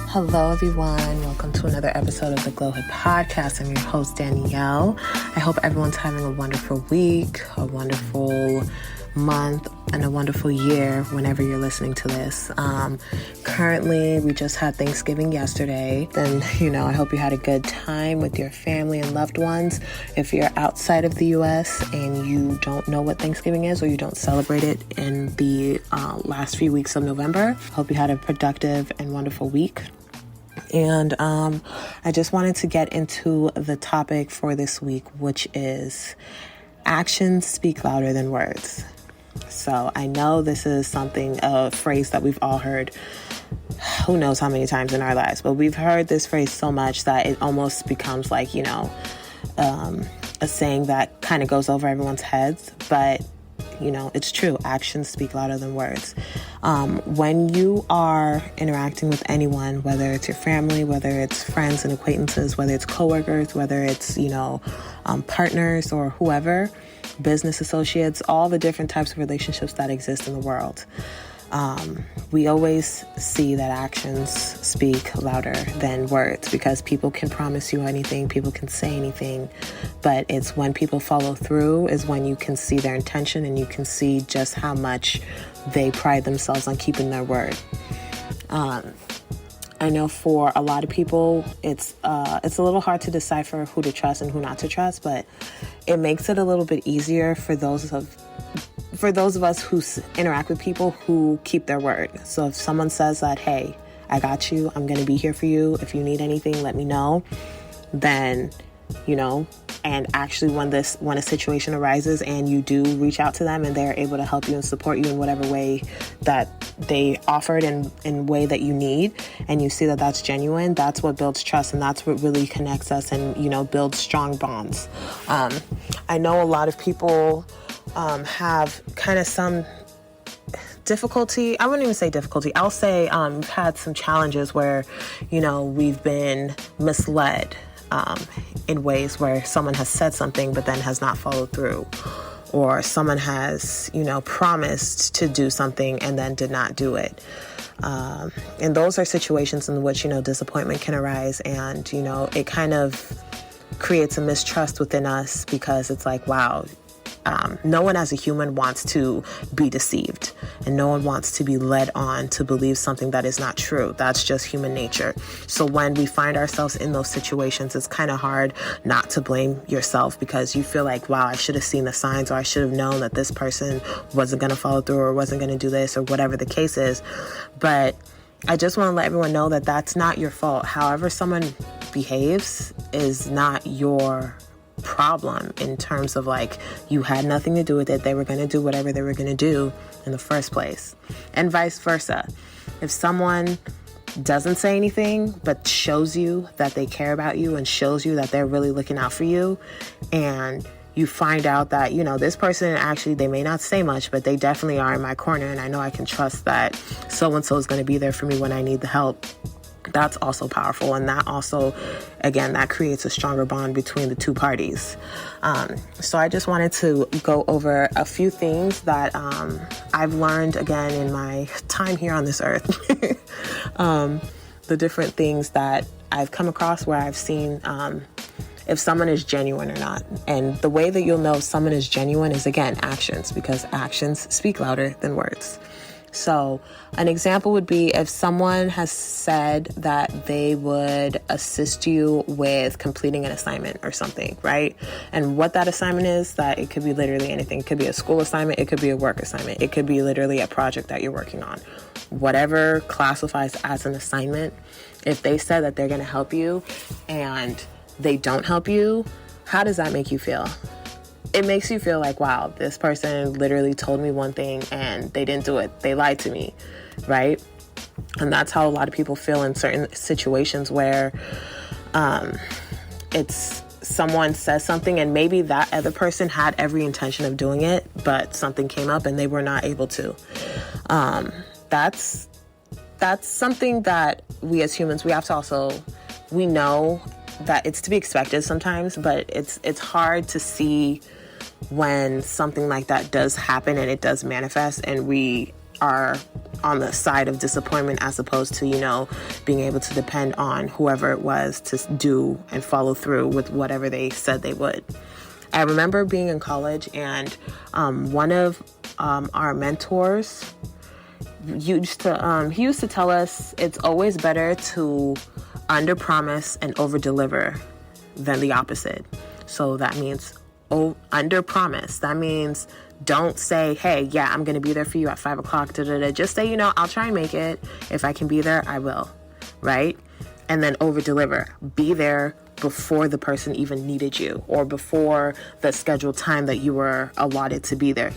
Hello, everyone. Welcome to another episode of the Glowhood podcast. I'm your host, Danielle. I hope everyone's having a wonderful week, a wonderful month, and a wonderful year whenever you're listening to this. Currently, we just had Thanksgiving yesterday. And, I hope you had a good time with your family and loved ones. If you're outside of the U.S. and you don't know what Thanksgiving is or you don't celebrate it in the last few weeks of November, hope you had a productive and wonderful week. And I just wanted to get into the topic for this week, which is actions speak louder than words. So I know this is a phrase that we've all heard who knows how many times in our lives, but we've heard this phrase so much that it almost becomes like, a saying that kind of goes over everyone's heads. But it's true. Actions speak louder than words. When you are interacting with anyone, whether it's your family, whether it's friends and acquaintances, whether it's coworkers, whether it's, partners or whoever, business associates, all the different types of relationships that exist in the world, we always see that actions speak louder than words, because people can promise you anything, people can say anything, but it's when people follow through is when you can see their intention and you can see just how much they pride themselves on keeping their word. I know for a lot of people, it's a little hard to decipher who to trust and who not to trust, but it makes it a little bit easier for those of us who interact with people who keep their word. So if someone says that, hey, I got you, I'm going to be here for you, if you need anything, let me know, then, and actually when a situation arises and you do reach out to them and they're able to help you and support you in whatever way that they offered in way that you need, and you see that that's genuine, that's what builds trust, and that's what really connects us and, builds strong bonds. I know a lot of people have kind of some difficulty. I wouldn't even say difficulty. I'll say we've had some challenges where, we've been misled in ways where someone has said something but then has not followed through, or someone has, promised to do something and then did not do it. And those are situations in which, disappointment can arise, and, it kind of creates a mistrust within us, because it's like, wow, no one as a human wants to be deceived, and no one wants to be led on to believe something that is not true. That's just human nature. So when we find ourselves in those situations, it's kind of hard not to blame yourself, because you feel like, wow, I should have seen the signs, or I should have known that this person wasn't going to follow through or wasn't going to do this, or whatever the case is. But I just want to let everyone know that that's not your fault. However someone behaves is not your problem, in terms of like, you had nothing to do with it. They were going to do whatever they were going to do in the first place, and vice versa. If someone doesn't say anything but shows you that they care about you and shows you that they're really looking out for you, and you find out that, this person actually, they may not say much, but they definitely are in my corner, and I know I can trust that so-and-so is going to be there for me when I need the help, that's also powerful. And that also, again, that creates a stronger bond between the two parties. So I just wanted to go over a few things that I've learned, again, in my time here on this earth. The different things that I've come across where I've seen if someone is genuine or not. And the way that you'll know if someone is genuine is, again, actions, because actions speak louder than words. So an example would be if someone has said that they would assist you with completing an assignment or something, right? And what that assignment is, that it could be literally anything. It could be a school assignment. It could be a work assignment. It could be literally a project that you're working on. Whatever classifies as an assignment, if they said that they're going to help you and they don't help you, how does that make you feel? It makes you feel like, wow, this person literally told me one thing and they didn't do it. They lied to me, right? And that's how a lot of people feel in certain situations where it's someone says something and maybe that other person had every intention of doing it, but something came up and they were not able to. That's something that we as humans, we have to also, we know that it's to be expected sometimes, but it's hard to see when something like that does happen and it does manifest, and we are on the side of disappointment as opposed to, being able to depend on whoever it was to do and follow through with whatever they said they would. I remember being in college, and one of our mentors he used to tell us it's always better to under-promise and over-deliver than the opposite. So that means under-promise. That means don't say, hey, yeah, I'm going to be there for you at 5 o'clock. Just say, I'll try and make it. If I can be there, I will. Right? And then over-deliver. Be there before the person even needed you, or before the scheduled time that you were allotted to be there.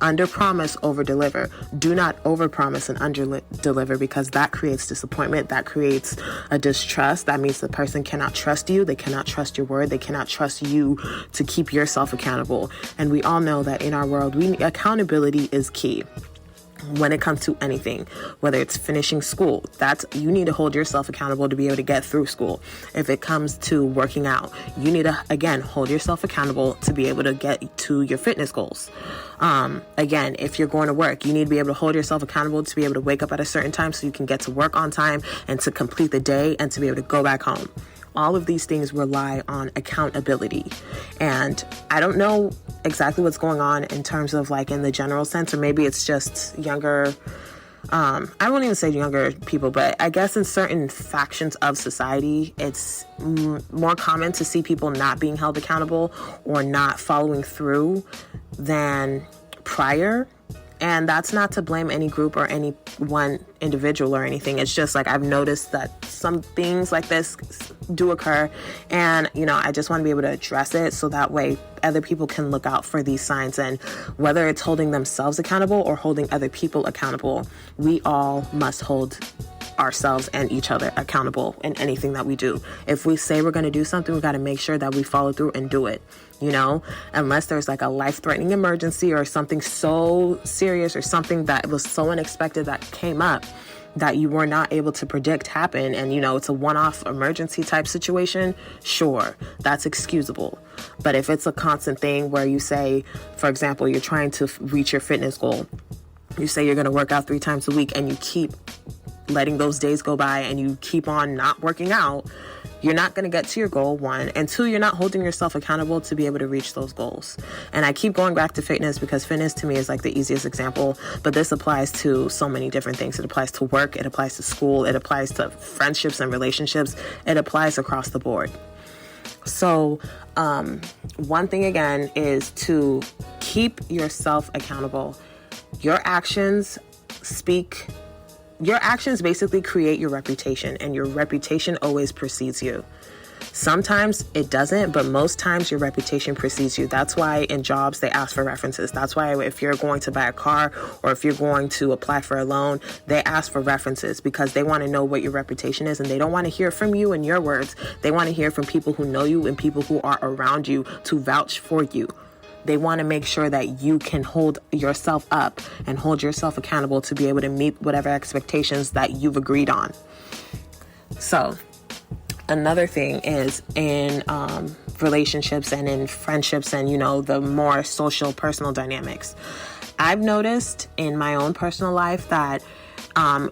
Under promise, over deliver. Do not over promise and under deliver, because that creates disappointment. That creates a distrust. That means the person cannot trust you. They cannot trust your word. They cannot trust you to keep yourself accountable. And we all know that in our world, accountability is key. When it comes to anything, whether it's finishing school, you need to hold yourself accountable to be able to get through school. If it comes to working out, you need to, again, hold yourself accountable to be able to get to your fitness goals. Again, if you're going to work, you need to be able to hold yourself accountable to be able to wake up at a certain time so you can get to work on time and to complete the day and to be able to go back home. All of these things rely on accountability. And I don't know exactly what's going on in terms of in the general sense, or maybe it's just younger, I won't even say younger people, but I guess in certain factions of society, it's more common to see people not being held accountable or not following through than prior. And that's not to blame any group or any one individual or anything. It's just I've noticed that some things like this do occur. And, I just want to be able to address it so that way other people can look out for these signs. And whether it's holding themselves accountable or holding other people accountable, we all must hold ourselves and each other accountable in anything that we do. If we say we're going to do something, we got to make sure that we follow through and do it. Unless there's a life-threatening emergency or something so serious or something that was so unexpected that came up that you were not able to predict happen, and it's a one-off emergency type situation, sure, that's excusable. But if it's a constant thing where you say, for example, you're trying to reach your fitness goal, you say you're going to work out 3 times a week, and you keep letting those days go by and you keep on not working out, you're not going to get to your goal, 1. And 2, you're not holding yourself accountable to be able to reach those goals. And I keep going back to fitness because fitness to me is the easiest example, but this applies to so many different things. It applies to work, it applies to school, it applies to friendships and relationships, it applies across the board. So, one thing again is to keep yourself accountable. Your actions basically create your reputation, and your reputation always precedes you. Sometimes it doesn't, but most times your reputation precedes you. That's why in jobs they ask for references. That's why if you're going to buy a car or if you're going to apply for a loan, they ask for references because they want to know what your reputation is, and they don't want to hear from you and your words. They want to hear from people who know you and people who are around you to vouch for you. They want to make sure that you can hold yourself up and hold yourself accountable to be able to meet whatever expectations that you've agreed on. So another thing is in relationships and in friendships and, the more social personal dynamics. I've noticed in my own personal life that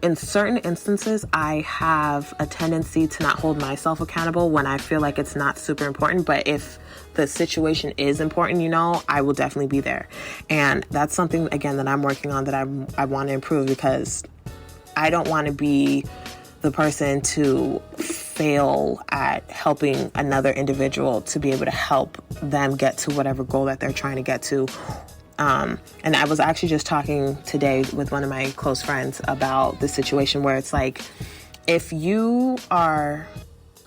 in certain instances, I have a tendency to not hold myself accountable when I feel like it's not super important. But if the situation is important, I will definitely be there. And that's something, again, that I'm working on that I want to improve, because I don't want to be the person to fail at helping another individual to be able to help them get to whatever goal that they're trying to get to. And I was actually just talking today with one of my close friends about the situation where it's if you are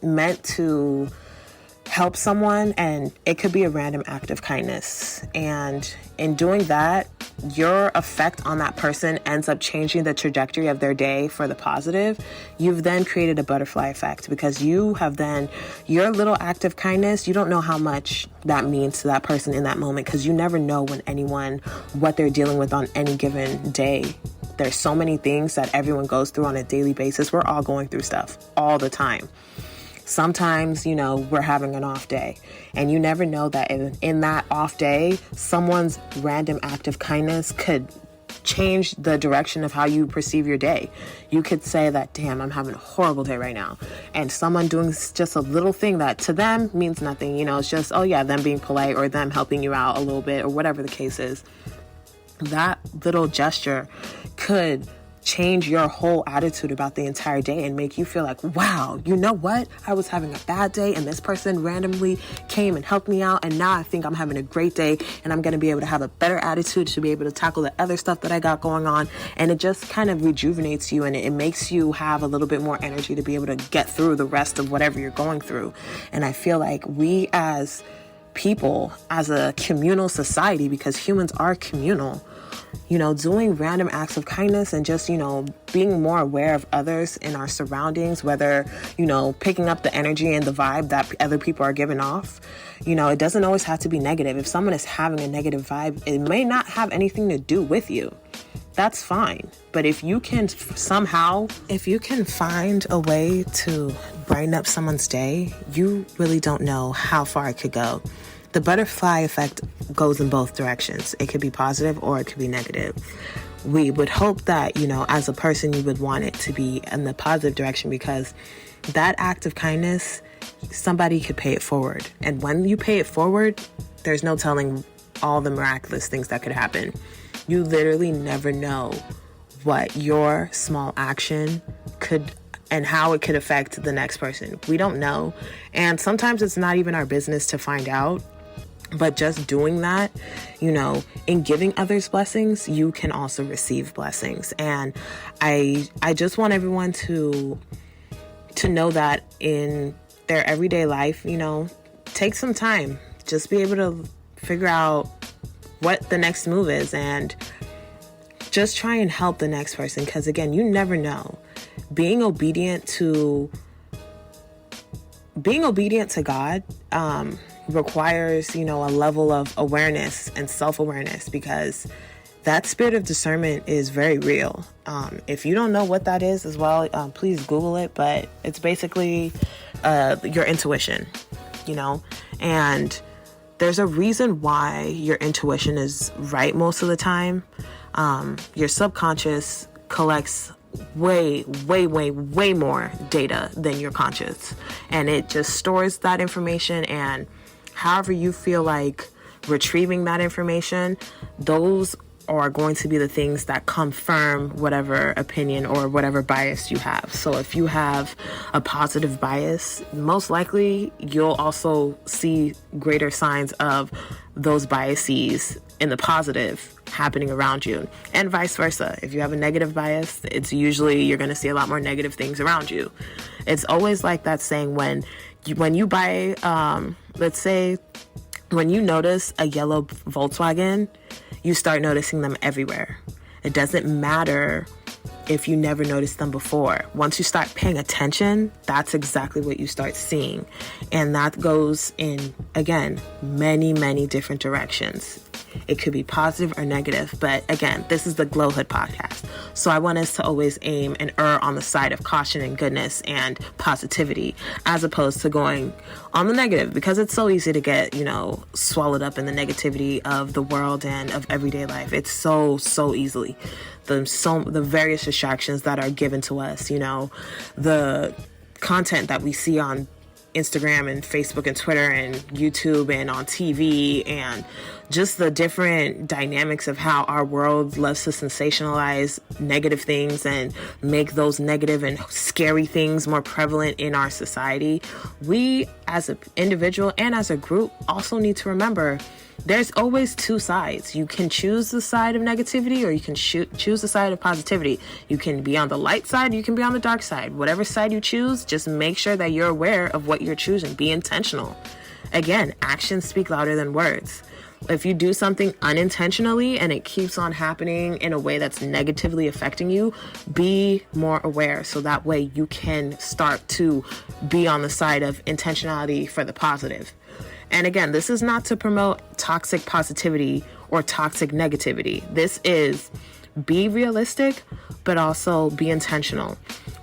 meant to help someone, and it could be a random act of kindness, and in doing that, your effect on that person ends up changing the trajectory of their day for the positive, you've then created a butterfly effect, because you have then, your little act of kindness, you don't know how much that means to that person in that moment, because you never know what they're dealing with on any given day. There's so many things that everyone goes through on a daily basis. We're all going through stuff all the time. Sometimes, we're having an off day, and you never know that in that off day, someone's random act of kindness could change the direction of how you perceive your day. You could say that, damn, I'm having a horrible day right now. And someone doing just a little thing that to them means nothing. It's just, oh yeah, them being polite or them helping you out a little bit or whatever the case is. That little gesture could change your whole attitude about the entire day and make you feel like, wow, you know what? I was having a bad day and this person randomly came and helped me out, and now I think I'm having a great day and I'm going to be able to have a better attitude to be able to tackle the other stuff that I got going on. And it just kind of rejuvenates you, and it makes you have a little bit more energy to be able to get through the rest of whatever you're going through. And I feel like we as people, as a communal society, because humans are communal, doing random acts of kindness and just, being more aware of others in our surroundings, whether, picking up the energy and the vibe that other people are giving off. It doesn't always have to be negative. If someone is having a negative vibe, it may not have anything to do with you. That's fine. But if you can find a way to brighten up someone's day, you really don't know how far it could go. The butterfly effect goes in both directions. It could be positive or it could be negative. We would hope that, as a person, you would want it to be in the positive direction, because that act of kindness, somebody could pay it forward. And when you pay it forward, there's no telling all the miraculous things that could happen. You literally never know what your small action could and how it could affect the next person. We don't know. And sometimes it's not even our business to find out. But just doing that, in giving others blessings, you can also receive blessings. And I just want everyone to know that in their everyday life, take some time. Just be able to figure out what the next move is and just try and help the next person. Because again, you never know. Being obedient to God, requires, a level of awareness and self-awareness, because that spirit of discernment is very real. If you don't know what that is as well, please Google it, but it's basically your intuition, and there's a reason why your intuition is right most of the time. Your subconscious collects way more data than your conscious, and it just stores that information, and however you feel like retrieving that information, those are going to be the things that confirm whatever opinion or whatever bias you have. So if you have a positive bias, most likely you'll also see greater signs of those biases in the positive happening around you, and vice versa. If you have a negative bias, it's usually you're going to see a lot more negative things around you. It's always like that saying, when you buy, let's say, when you notice a yellow Volkswagen, you start noticing them everywhere. It doesn't matter if you never noticed them before. Once you start paying attention, that's exactly what you start seeing. And that goes in, again, many different directions. It could be positive or negative, but again, this is the Glowhood podcast. So I want us to always aim and err on the side of caution and goodness and positivity, as opposed to going on the negative, because it's so easy to get, swallowed up in the negativity of the world and of everyday life. It's so easily. The various distractions that are given to us, the content that we see on Instagram and Facebook and Twitter and YouTube and on TV, and just the different dynamics of how our world loves to sensationalize negative things and make those negative and scary things more prevalent in our society. We as an individual and as a group also need to remember there's always two sides. You can choose the side of negativity, or you can choose the side of positivity. You can be on the light side, you can be on the dark side. Whatever side you choose, just make sure that you're aware of what you're choosing. Be intentional. Again, actions speak louder than words. If you do something unintentionally and it keeps on happening in a way that's negatively affecting you, be more aware, so that way you can start to be on the side of intentionality for the positive. And again, this is not to promote toxic positivity or toxic negativity. This is be realistic, but also be intentional.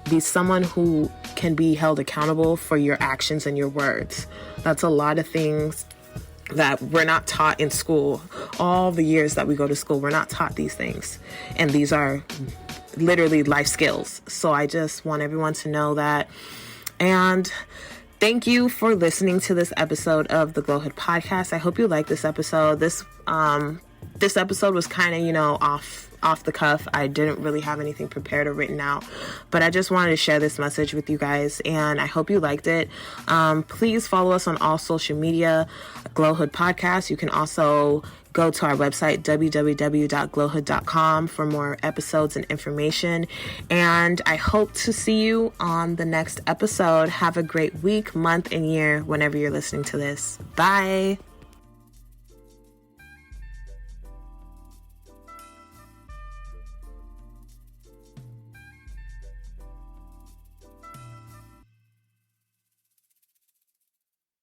Be someone who can be held accountable for your actions and your words. That's a lot of things that we're not taught in school. All the years that we go to school, we're not taught these things. And these are literally life skills. So I just want everyone to know that. And thank you for listening to this episode of the Glowhood podcast. I hope you like this episode. This episode was kind of, off the cuff. I didn't really have anything prepared or written out, but I just wanted to share this message with you guys, and I hope you liked it. Please follow us on all social media, Glowhood Podcast. You can also go to our website, www.glowhood.com, for more episodes and information. And I hope to see you on the next episode. Have a great week, month, and year whenever you're listening to this. Bye.